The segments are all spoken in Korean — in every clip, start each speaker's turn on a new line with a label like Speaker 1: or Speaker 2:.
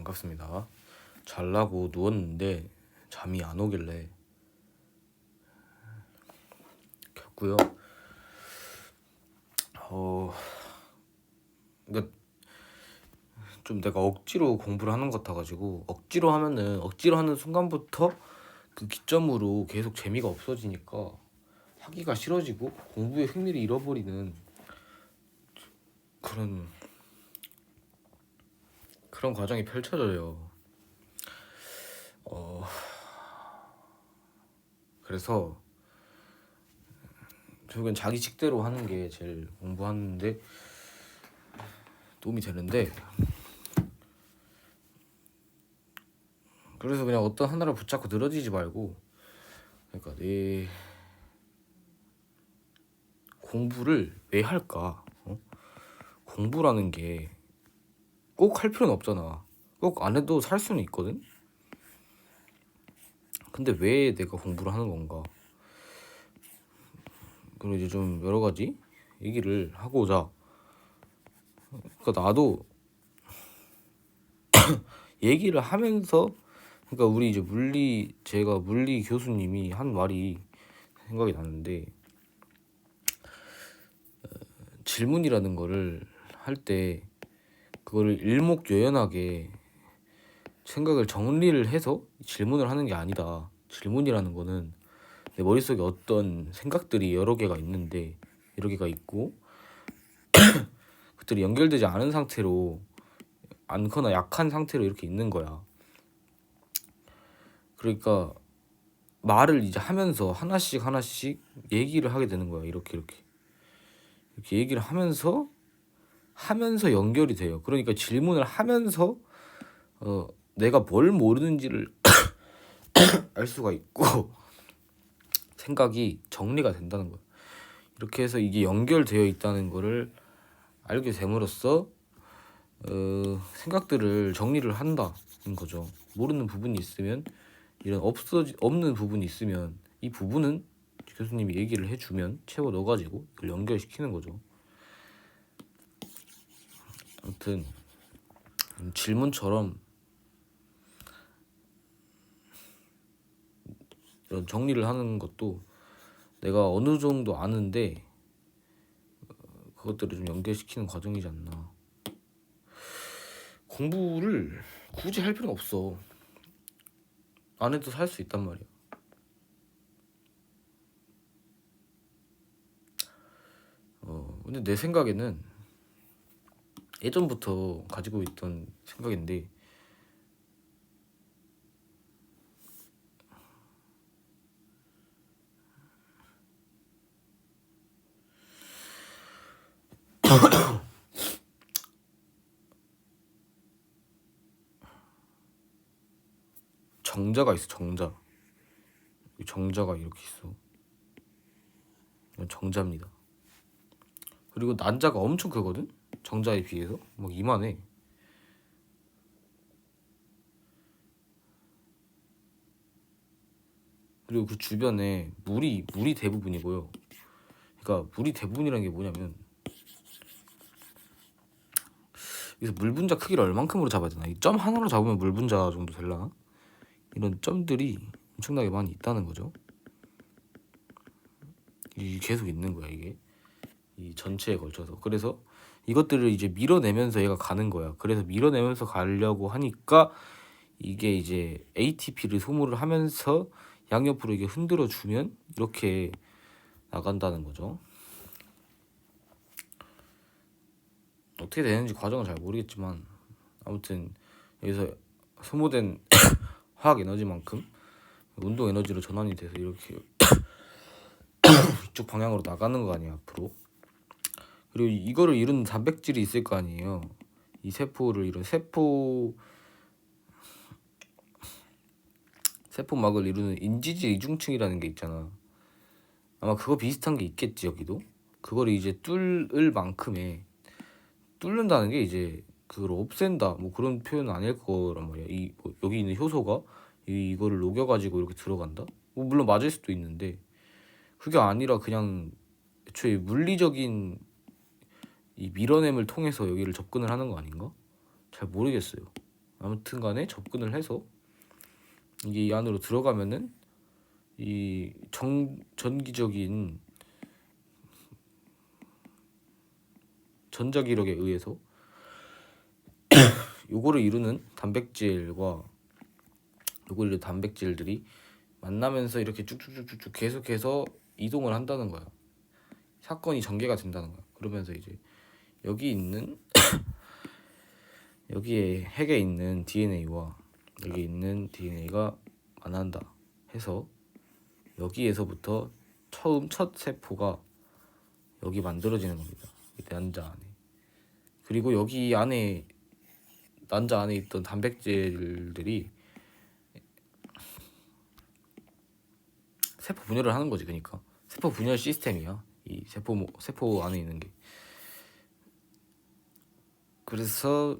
Speaker 1: 반갑습니다. 잘라고 누웠는데 잠이 안 오길래 켰고요. 그러니까 좀 내가 억지로 공부를 하는 것 같아가지고 억지로 하는 순간부터 그 기점으로 계속 재미가 없어지니까 하기가 싫어지고 공부에 흥미를 잃어버리는 그런 과정이 펼쳐져요. 그래서 결국엔 자기 식대로 하는 게 제일 공부하는데 도움이 되는데, 그래서 그냥 어떤 하나를 붙잡고 늘어지지 말고, 그러니까 내 공부를 왜 할까? 공부라는 게 꼭 할 필요는 없잖아. 꼭 안 해도 살 수는 있거든. 근데 왜 내가 공부를 하는 건가? 그리고 이제 좀 여러 가지 얘기를 하고자. 그러니까 나도 얘기를 하면서, 그러니까 우리 이제 제가 물리 교수님이 한 말이 생각이 나는데, 질문이라는 거를 할 때 그거를 일목요연하게 생각을 정리를 해서 질문을 하는 게 아니다. 질문이라는 거는 내 머릿속에 어떤 생각들이 여러 개가 있는데, 여러 개가 있고 그들이 연결되지 않은 상태로, 않거나 약한 상태로 이렇게 있는 거야. 그러니까 말을 이제 하면서 하나씩 얘기를 하게 되는 거야. 이렇게 얘기를 하면서 연결이 돼요. 그러니까 질문을 하면서 내가 뭘 모르는지를 알 수가 있고 생각이 정리가 된다는 거야. 이렇게 해서 이게 연결되어 있다는 거를 알게 됨으로써 생각들을 정리를 한다는 거죠. 모르는 부분이 있으면, 이런 없는 부분이 있으면 이 부분은 교수님이 얘기를 해주면 채워 넣어가지고 이걸 연결시키는 거죠. 아무튼 질문처럼 이런 정리를 하는 것도 내가 어느 정도 아는데 그것들을 좀 연결시키는 과정이지 않나. 공부를 굳이 할 필요는 없어. 안 해도 살 수 있단 말이야. 근데 내 생각에는 예전부터 가지고 있던 생각인데, 정자가 있어. 정자가 이렇게 있어. 이건 정자입니다. 그리고 난자가 엄청 크거든. 정자에 비해서 막 이만해. 그리고 그 주변에 물이 대부분이고요. 그러니까 물이 대부분이라는 게 뭐냐면, 여기서 물 분자 크기를 얼만큼으로 잡아야 되나? 이 점 하나로 잡으면 물 분자 정도 되려나? 이런 점들이 엄청나게 많이 있다는 거죠. 이 계속 있는 거야, 이게. 이 전체에 걸쳐서. 그래서 이것들을 이제 밀어내면서 얘가 가는 거야. 그래서 밀어내면서 가려고 하니까 이게 이제 ATP를 소모를 하면서 양옆으로 이게 흔들어 주면 이렇게 나간다는 거죠. 어떻게 되는지 과정은 잘 모르겠지만, 아무튼 여기서 소모된 화학 에너지만큼 운동 에너지로 전환이 돼서 이렇게 이쪽 방향으로 나가는 거 아니야, 앞으로. 그리고 이거를 이루는 단백질이 있을 거 아니에요. 이 세포를 이룬 세포막을 이루는 인지질 이중층이라는 게 있잖아. 아마 그거 비슷한 게 있겠지, 여기도. 그걸 이제 뚫을 만큼의, 뚫는다는 게 이제 그걸 없앤다, 뭐 그런 표현은 아닐 거란 말이야. 여기 있는 효소가 이거를 녹여가지고 이렇게 들어간다. 뭐 물론 맞을 수도 있는데, 그게 아니라 그냥 애초에 물리적인 이 밀어냄을 통해서 여기를 접근을 하는 거 아닌가? 잘 모르겠어요. 아무튼 간에 접근을 해서 이게 이 안으로 들어가면은 이 전기적인 전자기력에 의해서 요거를 이루는 단백질들이 만나면서 이렇게 쭉쭉쭉쭉 계속해서 이동을 한다는 거야. 사건이 전개가 된다는 거야. 그러면서 이제 여기에 핵에 있는 DNA와 여기 있는 DNA가 만난다 해서 여기에서부터 첫 세포가 여기 만들어지는 겁니다. 이 난자 안에. 그리고 여기 안에 난자 안에 있던 단백질들이 세포 분열을 하는 거지. 그러니까 세포 분열 시스템이야. 이 세포 안에 있는 게. 그래서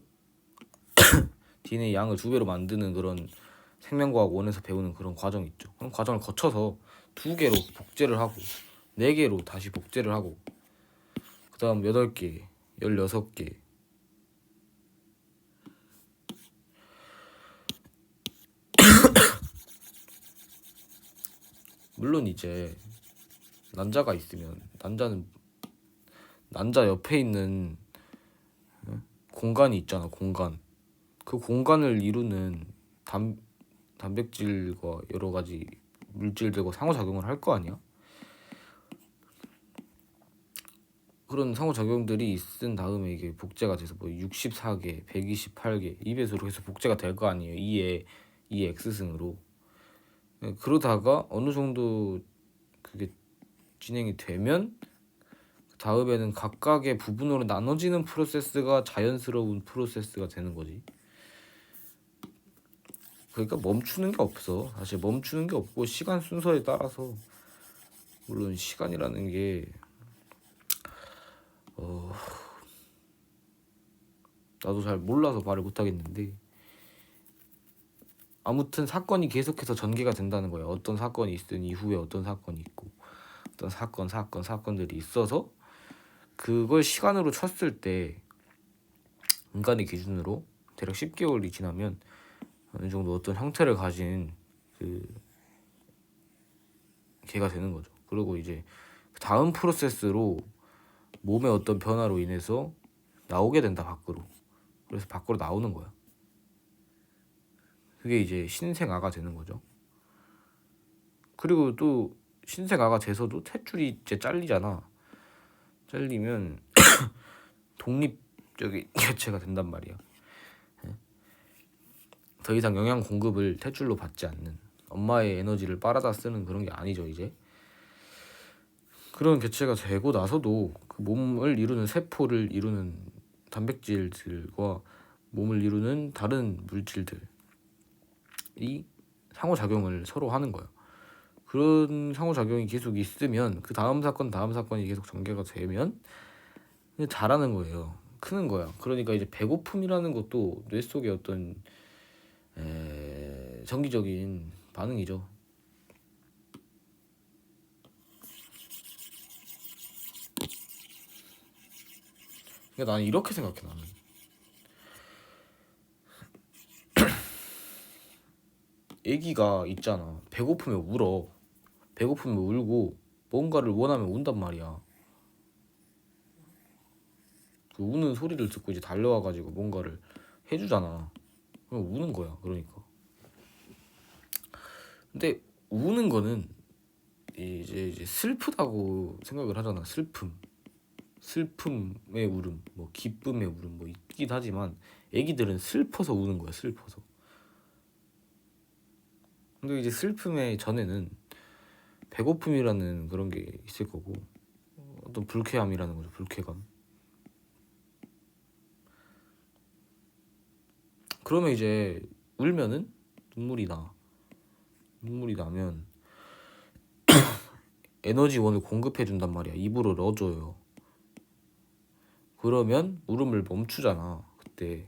Speaker 1: DNA 양을 2배로 만드는 그런 생명과학 원에서 배우는 그런 과정이 있죠. 그런 과정을 거쳐서 2개로 복제를 하고 4개로 다시 복제를 하고 그 다음 8개, 16개 물론 이제 난자가 있으면 난자 옆에 있는 공간이 있잖아. 공간. 그 공간을 이루는 단백질과 여러 가지 물질들과 상호작용을 할 거 아니야? 그런 상호작용들이 있은 다음에 이게 복제가 돼서 뭐 64개, 128개 이 배수로 해서 복제가 될 거 아니에요. 2의 X승으로. 그러다가 어느 정도 그게 진행이 되면 다음에는 각각의 부분으로 나눠지는 프로세스가 자연스러운 프로세스가 되는 거지. 그러니까 멈추는 게 없어. 사실 멈추는 게 없고 시간 순서에 따라서 물론 시간이라는 게 나도 잘 몰라서 말을 못 하겠는데 아무튼 사건이 계속해서 전개가 된다는 거야. 어떤 사건이 있든 이후에 어떤 사건이 있고 어떤 사건들이 있어서 그걸 시간으로 쳤을 때 인간의 기준으로 대략 10개월이 지나면 어느 정도 어떤 형태를 가진 그 개가 되는 거죠. 그리고 이제 다음 프로세스로 몸의 어떤 변화로 인해서 나오게 된다 밖으로. 그래서 밖으로 나오는 거야. 그게 이제 신생아가 되는 거죠. 그리고 또 신생아가 돼서도 탯줄이 이제 잘리잖아. 잘리면 독립적인 개체가 된단 말이야. 더 이상 영양 공급을 탯줄로 받지 않는 엄마의 에너지를 빨아다 쓰는 그런 게 아니죠 이제. 그런 개체가 되고 나서도 그 몸을 이루는 세포를 이루는 단백질들과 몸을 이루는 다른 물질들이 상호작용을 서로 하는 거야. 그런 상호작용이 계속 있으면 그 다음 사건이 계속 전개가 되면 자라는 거예요. 크는 거야. 그러니까 이제 배고픔이라는 것도 뇌 속의 어떤 정기적인 반응이죠. 그러니까 나는 이렇게 생각해. 나는 애기가 있잖아. 배고프면 울어. 배고프면 울고 뭔가를 원하면 운단 말이야. 그 우는 소리를 듣고 이제 달려와가지고 뭔가를 해주잖아. 그럼 우는 거야. 그러니까. 근데 우는 거는 이제 슬프다고 생각을 하잖아. 슬픔의 울음, 뭐 기쁨의 울음 뭐 있긴 하지만 애기들은 슬퍼서 우는 거야. 슬퍼서. 근데 이제 슬픔의 전에는 배고픔이라는 그런 게 있을 거고 어떤 불쾌함이라는 거죠. 불쾌감. 그러면 이제 울면은 눈물이 나면 에너지원을 공급해 준단 말이야. 입으로 넣어줘요. 그러면 울음을 멈추잖아. 그때.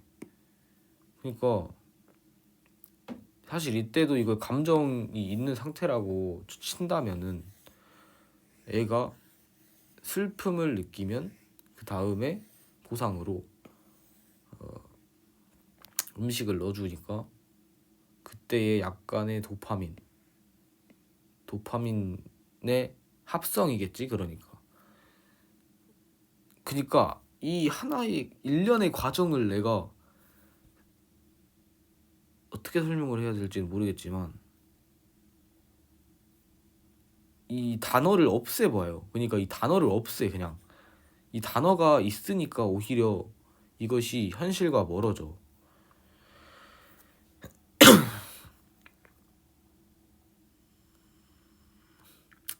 Speaker 1: 그러니까 사실 이때도 이걸 감정이 있는 상태라고 친다면은 애가 슬픔을 느끼면 그 다음에 보상으로 음식을 넣어주니까 그때의 약간의 도파민의 합성이겠지. 그러니까 이 하나의 일련의 과정을 내가 어떻게 설명을 해야 될지는 모르겠지만 이 단어를 없애봐요. 그러니까 이 단어를 없애. 그냥 이 단어가 있으니까 오히려 이것이 현실과 멀어져.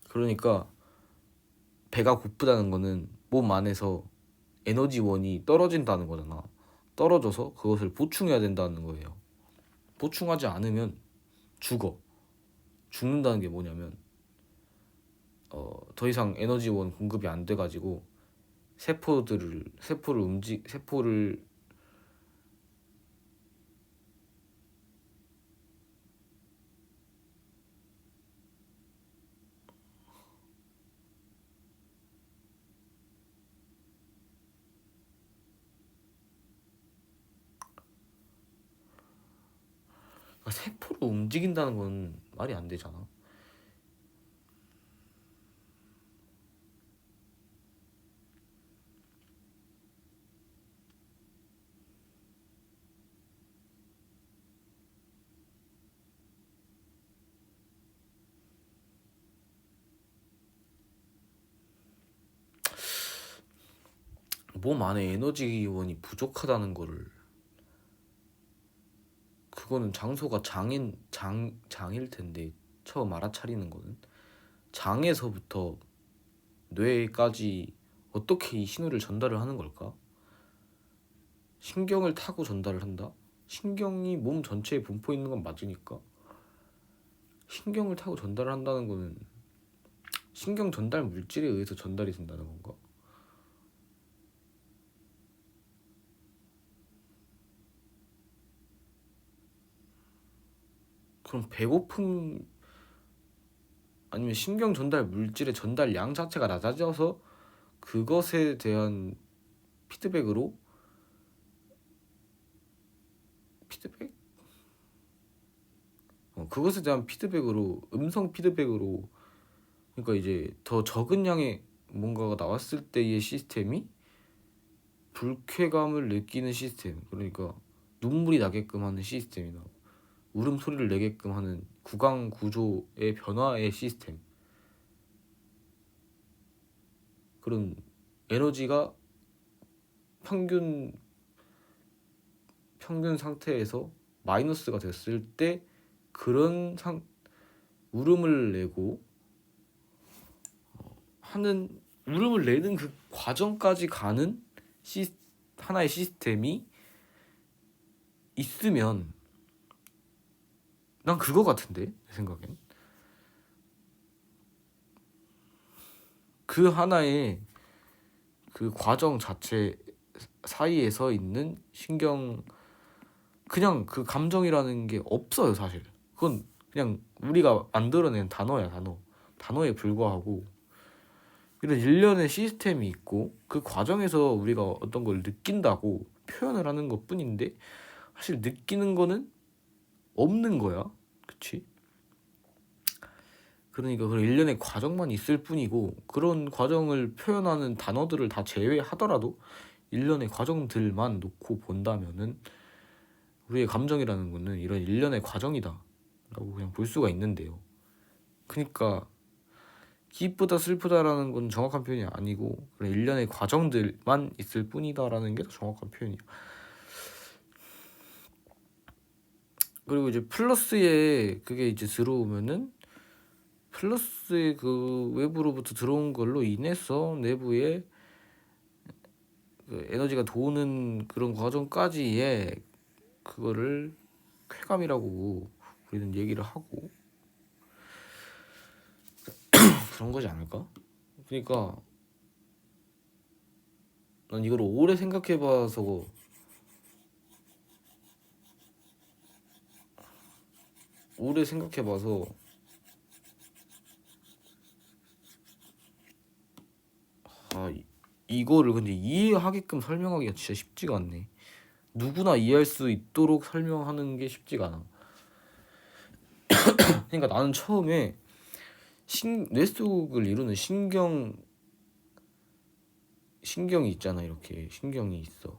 Speaker 1: 그러니까 배가 고프다는 거는 몸 안에서 에너지원이 떨어진다는 거잖아. 떨어져서 그것을 보충해야 된다는 거예요. 보충하지 않으면 죽어. 죽는다는 게 뭐냐면 더 이상 에너지원 공급이 안 돼가지고 세포를 세포를 움직인다는 건 말이 안 되잖아. 몸 안에 에너지원이 부족하다는 거를 그거는 장소가 장일 텐데 처음 알아차리는 거는 장에서부터 뇌까지 어떻게 이 신호를 전달을 하는 걸까? 신경을 타고 전달을 한다? 신경이 몸 전체에 분포 있는 건 맞으니까 신경을 타고 전달을 한다는 거는 신경 전달 물질에 의해서 전달이 된다는 건가? 그럼 배고픔 아니면 신경 전달 물질의 전달량 자체가 낮아져서 그것에 대한 피드백으로 피드백? 그것에 대한 피드백으로 음성 피드백으로 그러니까 이제 더 적은 양의 뭔가가 나왔을 때의 시스템이 불쾌감을 느끼는 시스템 그러니까 눈물이 나게끔 하는 시스템이나 울음소리를 내게끔 하는 구강 구조의 변화의 시스템 그런 에너지가 평균 상태에서 마이너스가 됐을 때 그런 울음을 내고 하는 울음을 내는 그 과정까지 가는 하나의 시스템이 있으면 난 그거 같은데 내 생각엔 그 하나의 그 과정 자체 사이에서 있는 신경 그냥 그 감정이라는 게 없어요 사실 그건 그냥 우리가 만들어낸 단어에 불과하고 이런 일련의 시스템이 있고 그 과정에서 우리가 어떤 걸 느낀다고 표현을 하는 것 뿐인데 사실 느끼는 거는 없는 거야 그치? 그러니까 그런 일련의 과정만 있을 뿐이고 그런 과정을 표현하는 단어들을 다 제외하더라도 일련의 과정들만 놓고 본다면은 우리의 감정이라는 거는 이런 일련의 과정이다 라고 그냥 볼 수가 있는데요 그러니까 기쁘다 슬프다라는 건 정확한 표현이 아니고 그런 일련의 과정들만 있을 뿐이다라는 게 더 정확한 표현이에요 그리고 이제 플러스에 그게 이제 들어오면은 플러스의 그 외부로부터 들어온 걸로 인해서 내부에 그 에너지가 도는 그런 과정까지의 그거를 쾌감이라고 우리는 얘기를 하고 그런 거지 않을까? 그러니까 난 이걸 오래 생각해봐서 이거를 근데 이해하게끔 설명하기가 진짜 쉽지가 않네. 누구나 이해할 수 있도록 설명하는 게 쉽지가 않아. 그러니까 나는 처음에 뇌 속을 이루는 신경이 있잖아. 이렇게 신경이 있어.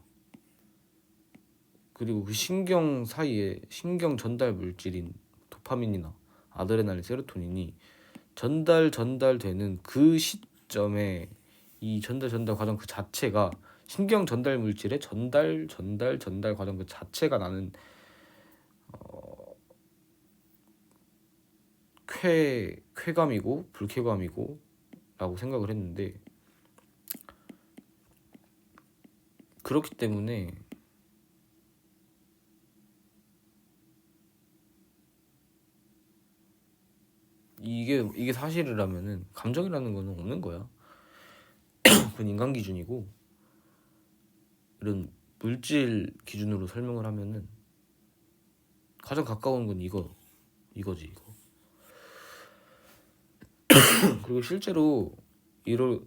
Speaker 1: 그리고 그 신경 사이에 신경 전달 물질인 도파민이나 아드레날린, 세로토닌이 전달되는 그 시점에 이 전달 과정 그 자체가 신경 전달 물질의 전달 과정 그 자체가 나는 쾌감이고 불쾌감이고 라고 생각을 했는데, 그렇기 때문에 이게 사실이라면은 감정이라는 거는 없는 거야. 그건 인간 기준이고, 이런 물질 기준으로 설명을 하면은 가장 가까운 건 이거지. 그리고 실제로 이런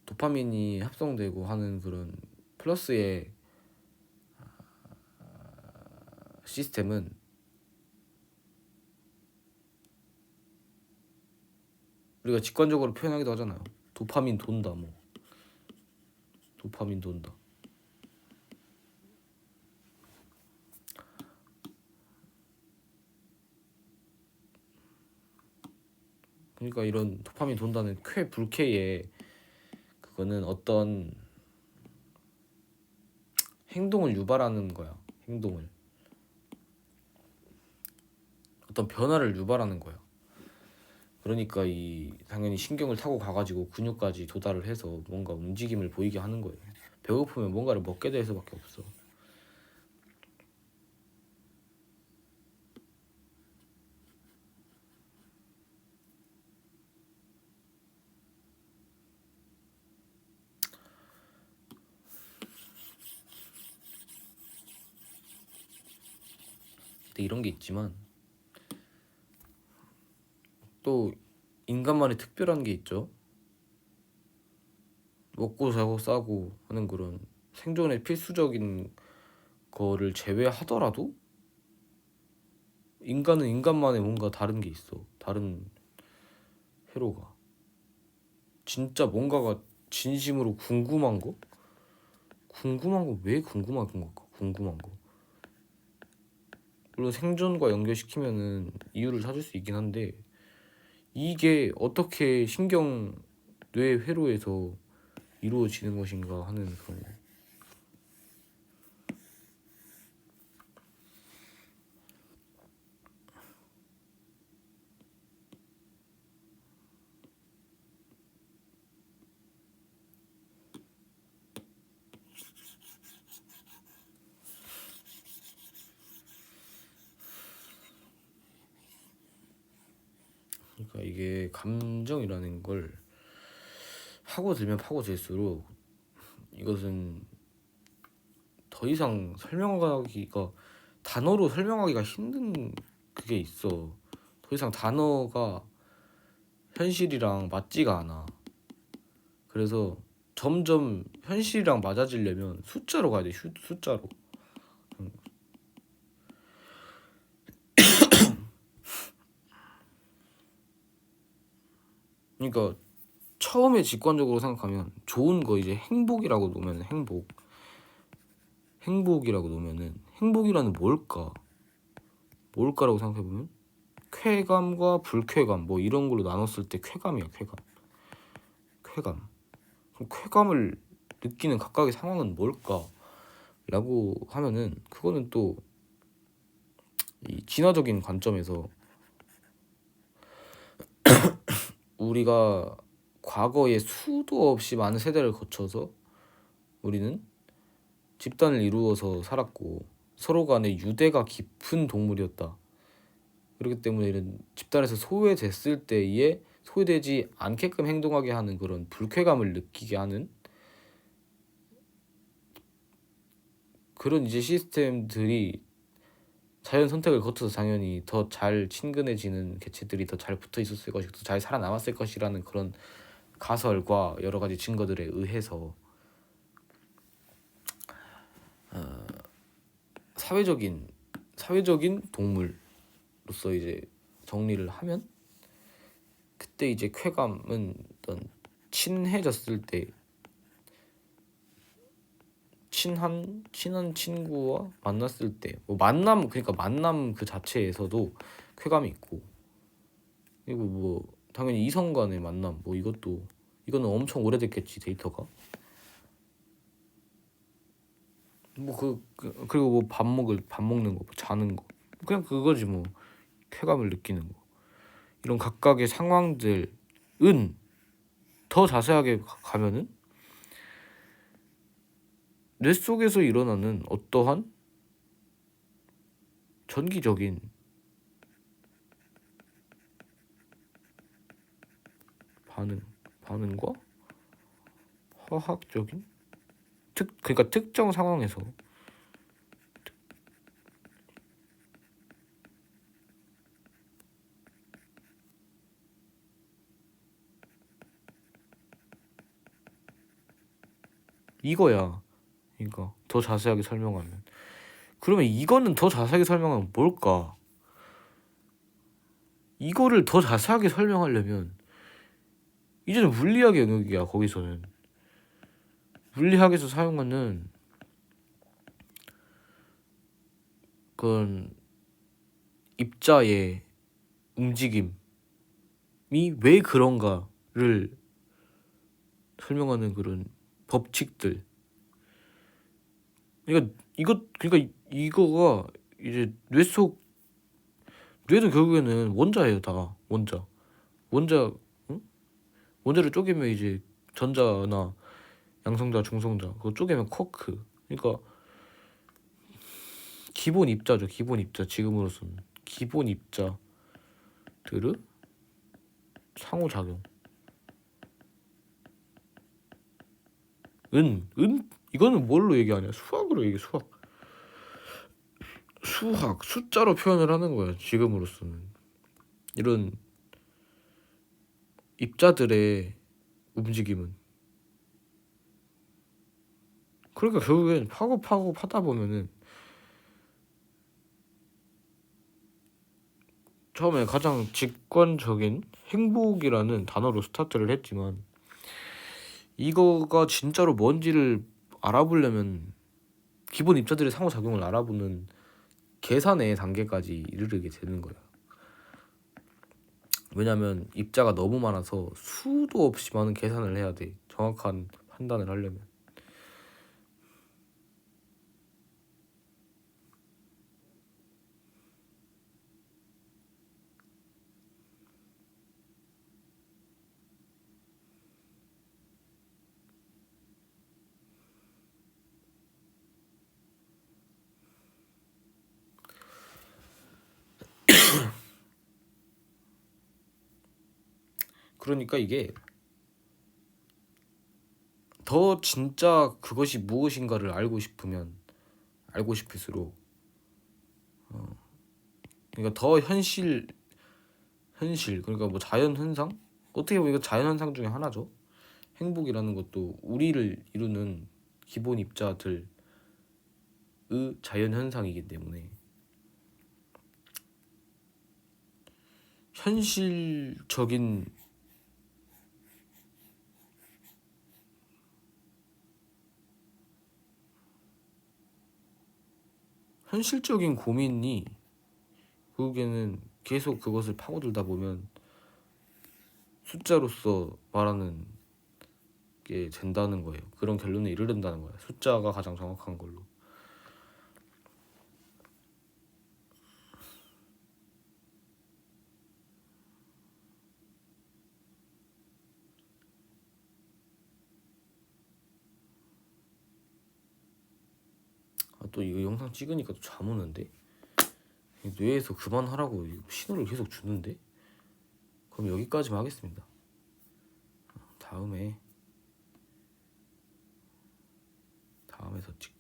Speaker 1: 도파민이 합성되고 하는 그런 플러스의 시스템은 우리가 직관적으로 표현하기도 하잖아요. 도파민 돈다, 뭐 도파민 돈다. 그러니까 이런 도파민 돈다는 불쾌의 그거는 어떤 행동을 유발하는 거야. 어떤 변화를 유발하는 거야. 그러니까 당연히 신경을 타고 가가지고 근육까지 도달을 해서 뭔가 움직임을 보이게 하는 거예요. 배고프면 뭔가를 먹게 돼서밖에 없어. 근데 이런 게 있지만 또 인간만의 특별한 게 있죠. 먹고 자고 싸고 하는 그런 생존의 필수적인 거를 제외하더라도 인간은 인간만의 뭔가 다른 게 있어. 다른 회로가. 진짜 뭔가가 진심으로 궁금한 거? 왜 궁금한 걸까? 궁금한 거. 물론 생존과 연결시키면은 이유를 찾을 수 있긴 한데, 이게 어떻게 뇌 회로에서 이루어지는 것인가 하는 그런 거. 그러니까 이게 감정이라는 걸 파고들면 파고들수록 이것은 더 이상 단어로 설명하기가 힘든 그게 있어. 더 이상 단어가 현실이랑 맞지가 않아. 그래서 점점 현실이랑 맞아지려면 숫자로 가야 돼. 숫자로. 그러니까 처음에 직관적으로 생각하면 좋은 거 이제 행복이라고 놓으면 행복이라고 놓으면은 행복이라는 뭘까라고 생각해보면 쾌감과 불쾌감 뭐 이런 걸로 나눴을 때 쾌감이야. 쾌감. 그럼 쾌감을 느끼는 각각의 상황은 뭘까라고 하면은 그거는 또 이 진화적인 관점에서 우리가 과거에 수도 없이 많은 세대를 거쳐서 우리는 집단을 이루어서 살았고 서로 간에 유대가 깊은 동물이었다. 그렇기 때문에 이런 집단에서 소외됐을 때에 소외되지 않게끔 행동하게 하는 그런 불쾌감을 느끼게 하는 그런 이제 시스템들이 자연 선택을 거쳐서 당연히 더 잘 친근해지는 개체들이 더 잘 붙어 있었을 것이고 더 잘 살아남았을 것이라는 그런 가설과 여러 가지 증거들에 의해서 사회적인 동물로서 이제 정리를 하면, 그때 이제 쾌감은 어떤 친해졌을 때 친한 친구와 만났을 때, 뭐 만남, 그러니까 만남 그 자체에서도 쾌감이 있고, 그리고 뭐 당연히 이성 간의 만남, 뭐 이거는 엄청 오래됐겠지, 데이터가. 뭐 그리고 뭐 밥 먹는 거, 뭐 자는 거, 그냥 그거지 뭐. 쾌감을 느끼는 거. 이런 각각의 상황들은 더 자세하게 가면은 뇌 속에서 일어나는 어떠한 전기적인 반응과 화학적인 그러니까 특정 상황에서 이거야. 그러니까 더 자세하게 설명하면, 그러면 이거는 더 자세하게 설명하면 뭘까? 이거를 더 자세하게 설명하려면 이제는 물리학의 영역이야. 거기서는 물리학에서 사용하는 그런 입자의 움직임이 왜 그런가를 설명하는 그런 법칙들. 그러니까 이거가 이제 뇌도 결국에는 원자예요. 다 원자. 응? 원자를 쪼개면 이제 전자나 양성자, 중성자, 그거 쪼개면 쿼크. 그러니까 기본 입자죠. 기본 입자. 지금으로서는 기본 입자들의 상호작용. 이거는 뭘로 얘기하냐? 수학으로 얘기해. 수학 숫자로 표현을 하는 거야. 지금으로서는 이런 입자들의 움직임은. 그러니까 결국엔 파고 파다 보면은 처음에 가장 직관적인 행복이라는 단어로 스타트를 했지만, 이거가 진짜로 뭔지를 알아보려면 기본 입자들의 상호작용을 알아보는 계산의 단계까지 이르게 되는 거야. 왜냐면 입자가 너무 많아서 수도 없이 많은 계산을 해야 돼. 정확한 판단을 하려면. 그러니까 이게 더 진짜 그것이 무엇인가를 알고 싶을수록 그러니까 더 현실, 그러니까 뭐 자연 현상, 어떻게 보면 이거 자연 현상 중에 하나죠. 행복이라는 것도 우리를 이루는 기본 입자들의 자연 현상이기 때문에 현실적인 고민이 결국에는 계속 그것을 파고들다 보면 숫자로서 말하는 게 된다는 거예요. 그런 결론에 이르른다는 거예요. 숫자가 가장 정확한 걸로. 또 이거 영상 찍으니까 또 잠 오는데, 뇌에서 그만하라고 신호를 계속 주는데. 그럼 여기까지만 하겠습니다. 다음에서 찍